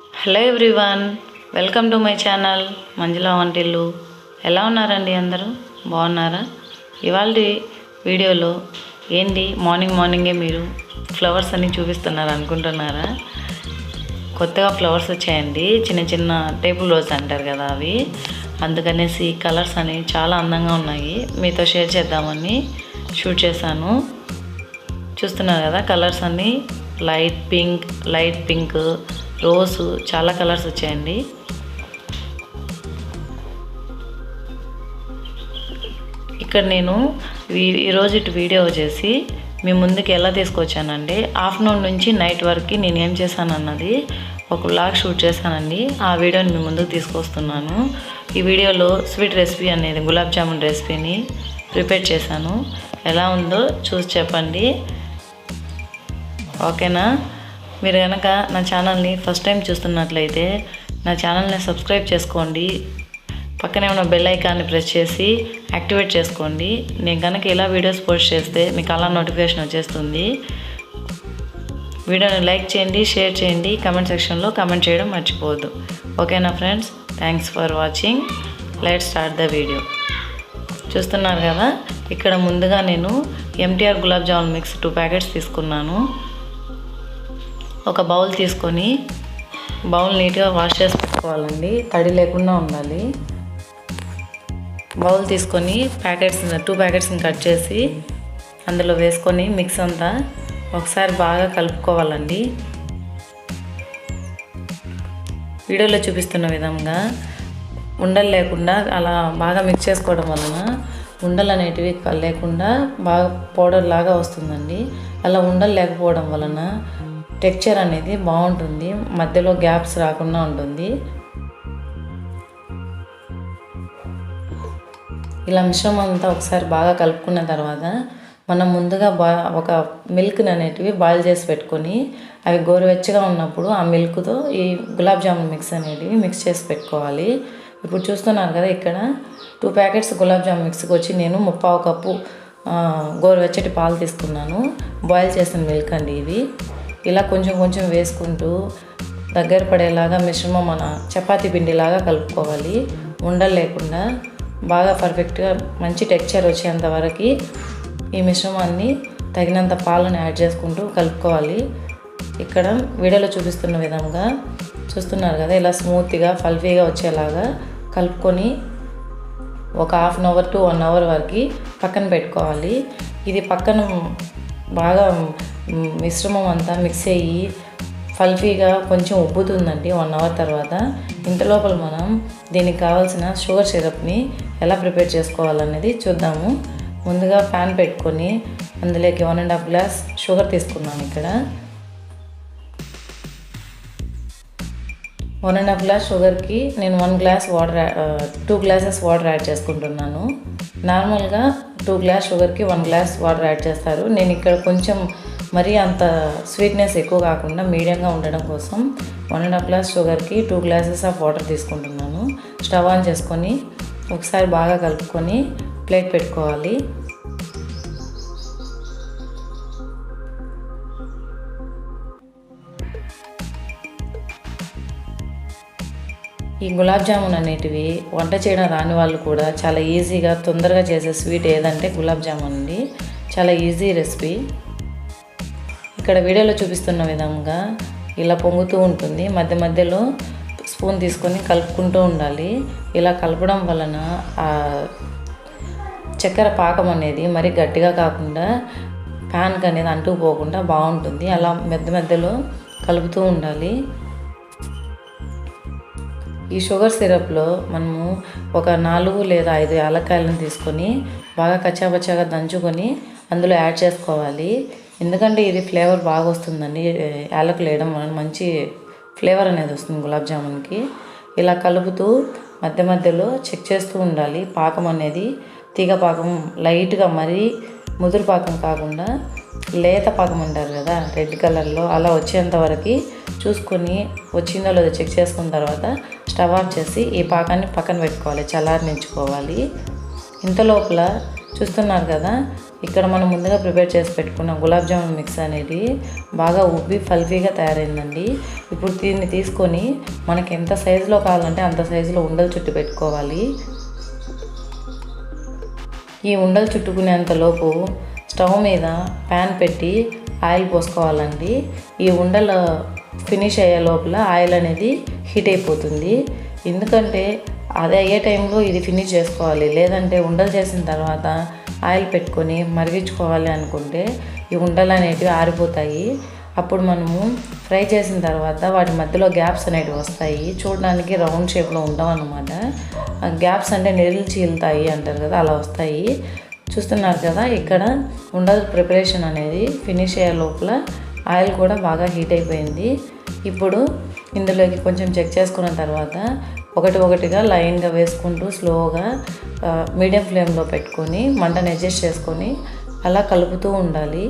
Hello everyone, welcome to my channel Manjula Vantillu. ఎలా ఉన్నారండి? అందరూ బాగున్నారా? ఇవాళ వీడియోలో ఏంటి మార్నింగే మీరు ఫ్లవర్స్ అన్ని చూపిస్తున్నారు అనుకుంటున్నారా? కొత్తగా ఫ్లవర్స్ వచ్చాయండి, చిన్న చిన్న టేబుల్ రోజ్ అంటారు కదా అవి. అందుకనేసి కలర్స్ అనేవి చాలా అందంగా ఉన్నాయి, మీతో షేర్ చేద్దామని షూట్ చేశాను. చూస్తున్నారు కదా కలర్స్ అన్నీ, లైట్ పింక్, రోసు, చాలా కలర్స్ వచ్చాయండి. ఇక్కడ నేను ఈరోజు వీడియో వచ్చేసి మీ ముందుకు ఎలా తీసుకొచ్చానండి, ఆఫ్టర్నూన్ నుంచి నైట్ వరకు నేను ఏం చేశానన్నది ఒక వ్లాగ్ షూట్ చేశానండి. ఆ వీడియోని మీ ముందుకు తీసుకొస్తున్నాను. ఈ వీడియోలో స్వీట్ రెసిపీ అనేది గులాబ్ జామున్ రెసిపీని ప్రిపేర్ చేశాను. ఎలా ఉందో చూసి చెప్పండి, ఓకేనా? మీరు కనుక నా ఛానల్ని ఫస్ట్ టైం చూస్తున్నట్లయితే నా ఛానల్ని సబ్స్క్రైబ్ చేసుకోండి. పక్కనే ఉన్న బెల్ ఐకాన్ని ప్రెస్ చేసి యాక్టివేట్ చేసుకోండి. నేను కనుక ఇలా వీడియోస్ పోస్ట్ చేస్తే మీకు అలా నోటిఫికేషన్ వచ్చేస్తుంది. వీడియోని లైక్ చేయండి, షేర్ చేయండి, కమెంట్ సెక్షన్లో కమెంట్ చేయడం మర్చిపోవద్దు. ఓకేనా friends? Thanks for watching. Let's start the video. చూస్తున్నారు కదా, ఇక్కడ ముందుగా నేను MTR gulab jamun mix 2 packets తీసుకున్నాను. ఒక బౌల్ తీసుకొని బౌల్ నీట్గా వాష్ చేసి పెట్టుకోవాలండి, తడి లేకుండా ఉండాలి. బౌల్ తీసుకొని 2 ప్యాకెట్స్ని కట్ చేసి అందులో వేసుకొని మిక్స్ అంతా ఒకసారి బాగా కలుపుకోవాలండి. వీడియోలో చూపిస్తున్న విధంగా ఉండలు లేకుండా అలా బాగా మిక్స్ చేసుకోవడం వలన ఉండలు అనేటివి లేకుండా బాగా పౌడర్ లాగా వస్తుందండి. అలా ఉండలు లేకపోవడం వలన టెక్స్చర్ అనేది బాగుంటుంది, మధ్యలో గ్యాప్స్ రాకుండా ఉంటుంది. ఇలా మిశ్రమం అంతా ఒకసారి బాగా కలుపుకున్న తర్వాత మనం ముందుగా ఒక మిల్క్ని అనేటివి బాయిల్ చేసి పెట్టుకొని అవి గోరువెచ్చగా ఉన్నప్పుడు ఆ మిల్క్తో ఈ గులాబ్ జామున్ మిక్స్ అనేటివి మిక్స్ చేసి పెట్టుకోవాలి. ఇప్పుడు చూస్తున్నారు కదా, ఇక్కడ 2 ప్యాకెట్స్ గులాబ్ జామున్ మిక్స్కి వచ్చి నేను 3/4 కప్పు గోరువెచ్చటి పాలు తీసుకున్నాను. బాయిల్ చేసిన మిల్క్ అండి ఇవి. ఇలా కొంచెం వేసుకుంటూ దగ్గర పడేలాగా మిశ్రమం మన చపాతీ పిండిలాగా కలుపుకోవాలి. ఉండలు లేకుండా బాగా పర్ఫెక్ట్గా మంచి టెక్స్చర్ వచ్చేంత వరకు ఈ మిశ్రమాన్ని తగినంత పాలను యాడ్ చేసుకుంటూ కలుపుకోవాలి. ఇక్కడ వీడియోలో చూపిస్తున్న విధంగా చూస్తున్నారు కదా, ఇలా స్మూత్గా ఫల్ఫీగా వచ్చేలాగా కలుపుకొని ఒక half an hour to 1 hour వరకు పక్కన పెట్టుకోవాలి. ఇది పక్కన బాగా మిశ్రమం అంతా మిక్స్ అయ్యి ఫల్ఫీగా కొంచెం ఉబ్బుతుందండి 1 అవర్ తర్వాత. ఇంతలోపల మనం దీనికి కావాల్సిన షుగర్ సిరప్ని ఎలా ప్రిపేర్ చేసుకోవాలనేది చూద్దాము. ముందుగా ప్యాన్ పెట్టుకొని అందులోకి 1.5 గ్లాస్ షుగర్ తీసుకున్నాను. ఇక్కడ 1.5 గ్లాస్ షుగర్కి నేను 2 గ్లాసెస్ వాటర్ యాడ్ చేసుకుంటున్నాను. నార్మల్గా 2 గ్లాస్ షుగర్కి 1 గ్లాస్ వాటర్ యాడ్ చేస్తారు. నేను ఇక్కడ కొంచెం మరీ అంత స్వీట్నెస్ ఎక్కువ కాకుండా మీడియంగా ఉండడం కోసం 1.5 గ్లాస్ షుగర్కి 2 గ్లాసెస్ ఆఫ్ వాటర్ తీసుకుంటున్నాను. స్టవ్ ఆన్ చేసుకొని ఒకసారి బాగా కలుపుకొని ప్లేట్ పెట్టుకోవాలి. ఈ గులాబ్ జామున్ అనేటివి వంట చేయడం రాని వాళ్ళు కూడా చాలా ఈజీగా తొందరగా చేసే స్వీట్ ఏదంటే గులాబ్ జామున్ అండి. చాలా ఈజీ రెసిపీ. ఇక్కడ వీడియోలో చూపిస్తున్న విధంగా ఇలా పొంగుతూ ఉంటుంది. మధ్యలో స్పూన్ తీసుకొని కలుపుకుంటూ ఉండాలి. ఇలా కలపడం వలన ఆ చక్కెర పాకం అనేది మరీ గట్టిగా కాకుండా ప్యాన్కి అనేది అంటుకుపోకుండా బాగుంటుంది. అలా మధ్యలో కలుపుతూ ఉండాలి. ఈ షుగర్ సిరప్లో మనము ఒక 4 లేదా 5 యాలక్కాయలను తీసుకొని బాగా కచ్చాపచ్చాగా దంచుకొని అందులో యాడ్ చేసుకోవాలి. ఎందుకంటే ఇది ఫ్లేవర్ బాగా వస్తుందండి, యాలకులు వేయడం వలన మంచి ఫ్లేవర్ అనేది వస్తుంది గులాబ్ జామున్కి. ఇలా కలుపుతూ మధ్యలో చెక్ చేస్తూ ఉండాలి. పాకం అనేది తీగ పాకం లైట్గా, మరీ ముదురు పాకం కాకుండా లేత పాకం అంటారు కదా రెడ్ కలర్లో, అలా వచ్చేంత వరకు చూసుకొని వచ్చిందో లేదో చెక్ చేసుకున్న తర్వాత స్టవ్ ఆఫ్ చేసి ఈ పాకాన్ని పక్కన పెట్టుకోవాలి, చల్లారనించుకోవాలి. ఇంత లోపల చూస్తున్నారు కదా, ఇక్కడ మనం ముందుగా ప్రిపేర్ చేసి పెట్టుకున్న గులాబ్ జామున్ మిక్స్ అనేది బాగా ఉబ్బి ఫల్ఫీగా తయారైందండి. ఇప్పుడు దీన్ని తీసుకొని మనకి ఎంత సైజులో కావాలంటే అంత సైజులో ఉండలు చుట్టి పెట్టుకోవాలి. ఈ ఉండలు చుట్టుకునేంతలోపు స్టవ్ మీద ప్యాన్ పెట్టి ఆయిల్ పోసుకోవాలండి. ఈ ఉండలు ఫినిష్ అయ్యే లోపల ఆయిల్ అనేది హీట్ అయిపోతుంది. ఎందుకంటే అదే అయ్యే టైంలో ఇది ఫినిష్ చేసుకోవాలి. లేదంటే ఉండలు చేసిన తర్వాత ఆయిల్ పెట్టుకొని మరిగించుకోవాలి అనుకుంటే ఈ ఉండలు అనేటివి ఆరిపోతాయి. అప్పుడు మనము ఫ్రై చేసిన తర్వాత వాటి మధ్యలో గ్యాప్స్ అనేటివి వస్తాయి. చూడడానికి రౌండ్ షేప్లో ఉండవు అన్నమాట. ఆ గ్యాప్స్ అంటే నెర్రలు చీలుతాయి అంటారు కదా, అలా వస్తాయి. చూస్తున్నారు కదా, ఇక్కడ ఉండల ప్రిపరేషన్ అనేది ఫినిష్ అయ్యే లోపల ఆయిల్ కూడా బాగా హీట్ అయిపోయింది. ఇప్పుడు ఇందులోకి కొంచెం చెక్ చేసుకున్న తర్వాత ఒకటిగా లైన్గా వేసుకుంటూ స్లోగా మీడియం ఫ్లేమ్లో పెట్టుకొని మంటను అడ్జస్ట్ చేసుకొని అలా కలుపుతూ ఉండాలి.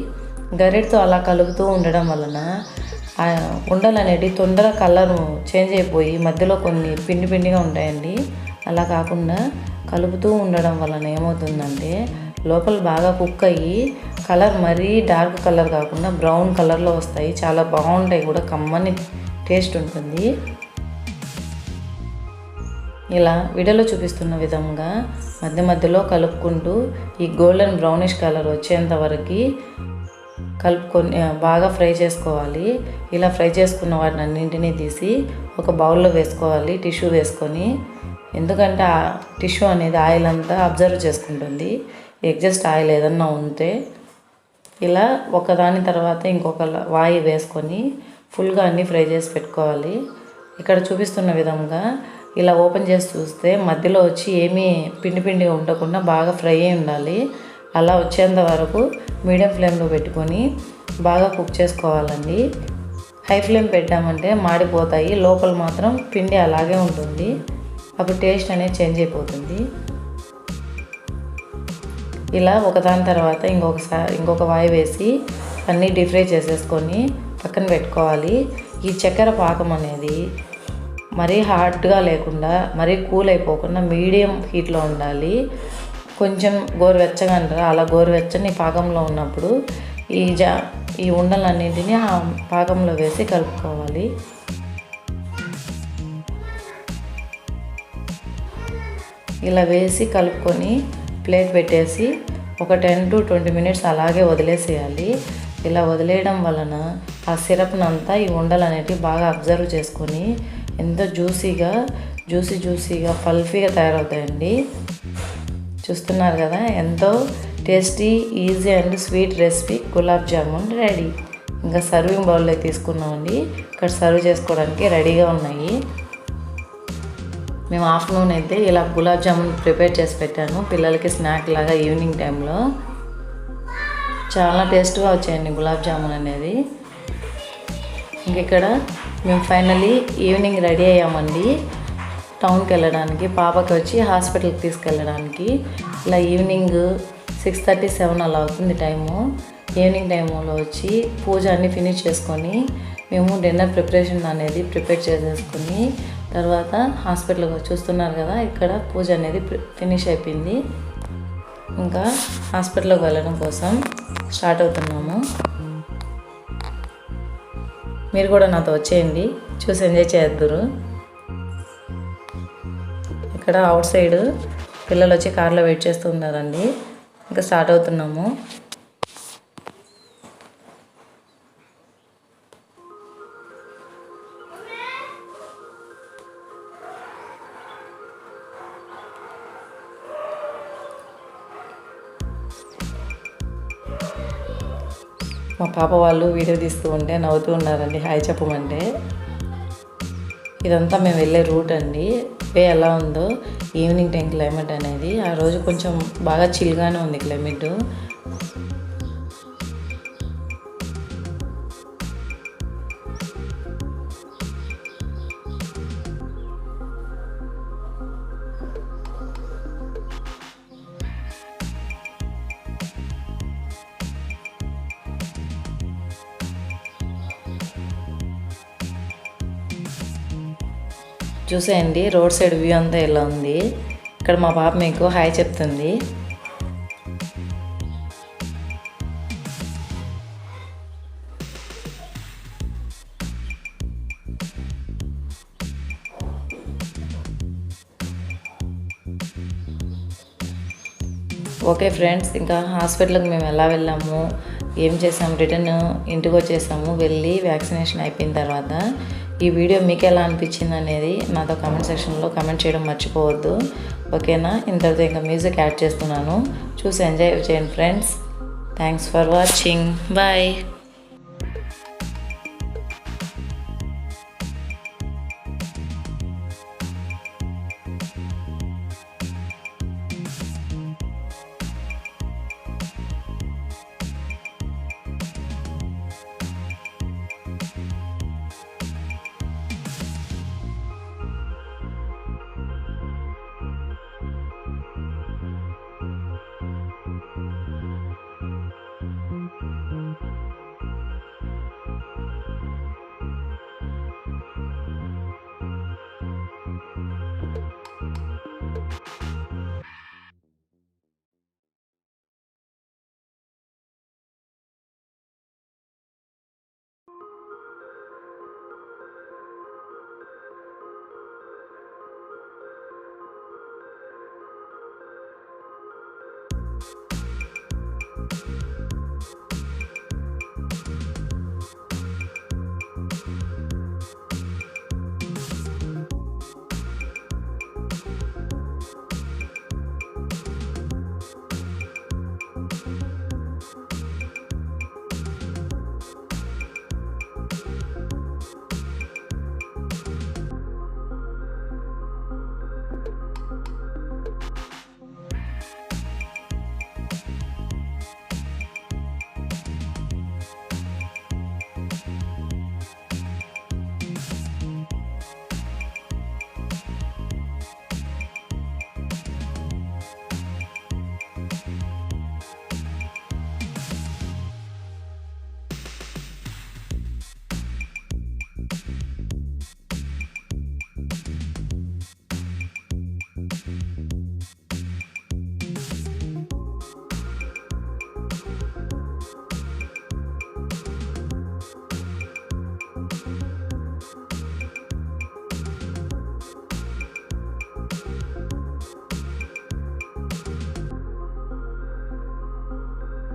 గరిటతో అలా కలుపుతూ ఉండడం వలన ఉండలు అనేవి తొందరగా కలర్ చేంజ్ అయిపోయి మధ్యలో కొన్ని పిండిగా ఉంటాయండి. అలా కాకుండా కలుపుతూ ఉండడం వలన ఏమవుతుందంటే లోపల బాగా కుక్ అయ్యి కలర్ మరీ డార్క్ కలర్ కాకుండా బ్రౌన్ కలర్లో వస్తాయి. చాలా బాగుంటాయి కూడా, కమ్మని టేస్ట్ ఉంటుంది. ఇలా వీడియోలో చూపిస్తున్న విధంగా మధ్యలో కలుపుకుంటూ ఈ గోల్డెన్ బ్రౌనిష్ కలర్ వచ్చేంత వరకు కలుపుకొని బాగా ఫ్రై చేసుకోవాలి. ఇలా ఫ్రై చేసుకున్న వాటిని అన్నింటినీ తీసి ఒక బౌల్లో వేసుకోవాలి, టిష్యూ వేసుకొని. ఎందుకంటే ఆ టిష్యూ అనేది ఆయిల్ అంతా అబ్జర్వ్ చేసుకుంటుంది, ఎగ్జస్ట్ ఆయిల్ ఏదన్నా ఉంటే. ఇలా ఒకదాని తర్వాత ఇంకొక వాయి వేసుకొని ఫుల్గా అన్నీ ఫ్రై చేసి పెట్టుకోవాలి. ఇక్కడ చూపిస్తున్న విధంగా ఇలా ఓపెన్ చేసి చూస్తే మధ్యలో వచ్చి ఏమీ పిండిగా ఉండకుండా బాగా ఫ్రై అయి ఉండాలి. అలా వచ్చేంత వరకు మీడియం ఫ్లేమ్లో పెట్టుకొని బాగా కుక్ చేసుకోవాలండి. హై ఫ్లేమ్ పెట్టామంటే మాడిపోతాయి, లోపల మాత్రం పిండి అలాగే ఉంటుంది. అప్పుడు టేస్ట్ అనేది చేంజ్ అయిపోతుంది. ఇలా ఒకదాని తర్వాత ఇంకొక వాయి వేసి అన్నీ డీప్ ఫ్రై చేసేసుకొని పక్కన పెట్టుకోవాలి. ఈ చక్కెర పాకం అనేది మరీ హాట్గా లేకుండా మరీ కూల్ అయిపోకుండా మీడియం హీట్లో ఉండాలి. కొంచెం గోరువెచ్చగా అంటారు, అలా గోరువెచ్చని పాకంలో ఉన్నప్పుడు ఈ ఉండలన్నింటినీ ఆ పాకంలో వేసి కలుపుకోవాలి. ఇలా వేసి కలుపుకొని ప్లేట్ పెట్టేసి ఒక 10 to 20 minutes అలాగే వదిలేసేయాలి. ఇలా వదిలేయడం వలన ఆ సిరప్నంతా ఈ ఉండలు అనేటివి బాగా అబ్జర్వ్ చేసుకొని ఎంతో జ్యూసీగా ఫల్ఫీగా తయారవుతాయండి. చూస్తున్నారు కదా, ఎంతో tasty, easy and sweet recipe gulab jamun ready. ఇంకా సర్వింగ్ బౌల్లో తీసుకున్నామండి. ఇక్కడ సర్వ్ చేసుకోవడానికి రెడీగా ఉన్నాయి. మేము ఆఫ్టర్నూన్ అయితే ఇలా గులాబ్ జామున్ ప్రిపేర్ చేసి పెట్టాను పిల్లలకి స్నాక్ లాగా ఈవినింగ్ టైంలో. చాలా టేస్ట్గా వచ్చాయండి గులాబ్ జామున్ అనేది. ఇంకిక్కడ మేము ఫైనలీ ఈవినింగ్ రెడీ అయ్యామండి టౌన్కి వెళ్ళడానికి, పాపకి వచ్చి హాస్పిటల్కి తీసుకెళ్ళడానికి. ఇలా ఈవినింగ్ 6:30-7 అలా అవుతుంది టైము. ఈవినింగ్ టైంలో వచ్చి పూజ అన్నీ ఫినిష్ చేసుకొని మేము డిన్నర్ ప్రిపరేషన్ అనేది ప్రిపేర్ చేసేసుకొని తర్వాత హాస్పిటల్కి చూస్తున్నారు కదా, ఇక్కడ పూజ అనేది ఫినిష్ అయిపోయింది. ఇంకా హాస్పిటల్కి వెళ్ళడం కోసం స్టార్ట్ అవుతున్నాము. మీరు కూడా నాతో వచ్చేయండి, చూసి ఎంజాయ్ చేద్దరు. ఇక్కడ అవుట్ సైడ్ పిల్లలు వచ్చి కార్లో వెయిట్ చేస్తూ ఉన్నారండి. ఇంకా స్టార్ట్ అవుతున్నాము. మా పాప వాళ్ళు వీడియో తీస్తూ ఉంటే నవ్వుతూ ఉన్నారండి, హాయ్ చెప్పమంటే. ఇదంతా మేము వెళ్ళే రూట్ అండి. వే ఎలా ఉందో ఈవినింగ్ టైం క్లైమేట్ అనేది, ఆ రోజు కొంచెం బాగా చిల్గానే ఉంది క్లైమేట్. చూసేయండి రోడ్ సైడ్ వ్యూ అంతా ఎలా ఉంది. ఇక్కడ మా పాప మీకు హాయ్ చెప్తుంది. ఓకే ఫ్రెండ్స్, ఇంకా హాస్పిటల్కి మేము ఎలా వెళ్ళాము, ఏం చేసాము, రిటర్న్ ఇంటికి వచ్చేసాము. వెళ్ళి వ్యాక్సినేషన్ అయిపోయిన తర్వాత ఈ వీడియో మీకు ఎలా అనిపించింది అనేది నాతో కామెంట్ సెక్షన్లో కామెంట్ చేయడం మర్చిపోవద్దు. ఓకేనా? ఇంతటితో ఇంకా మ్యూజిక్ యాడ్ చేస్తున్నాను, చూసి ఎంజాయ్ చేయండి friends. Thanks for watching. Bye.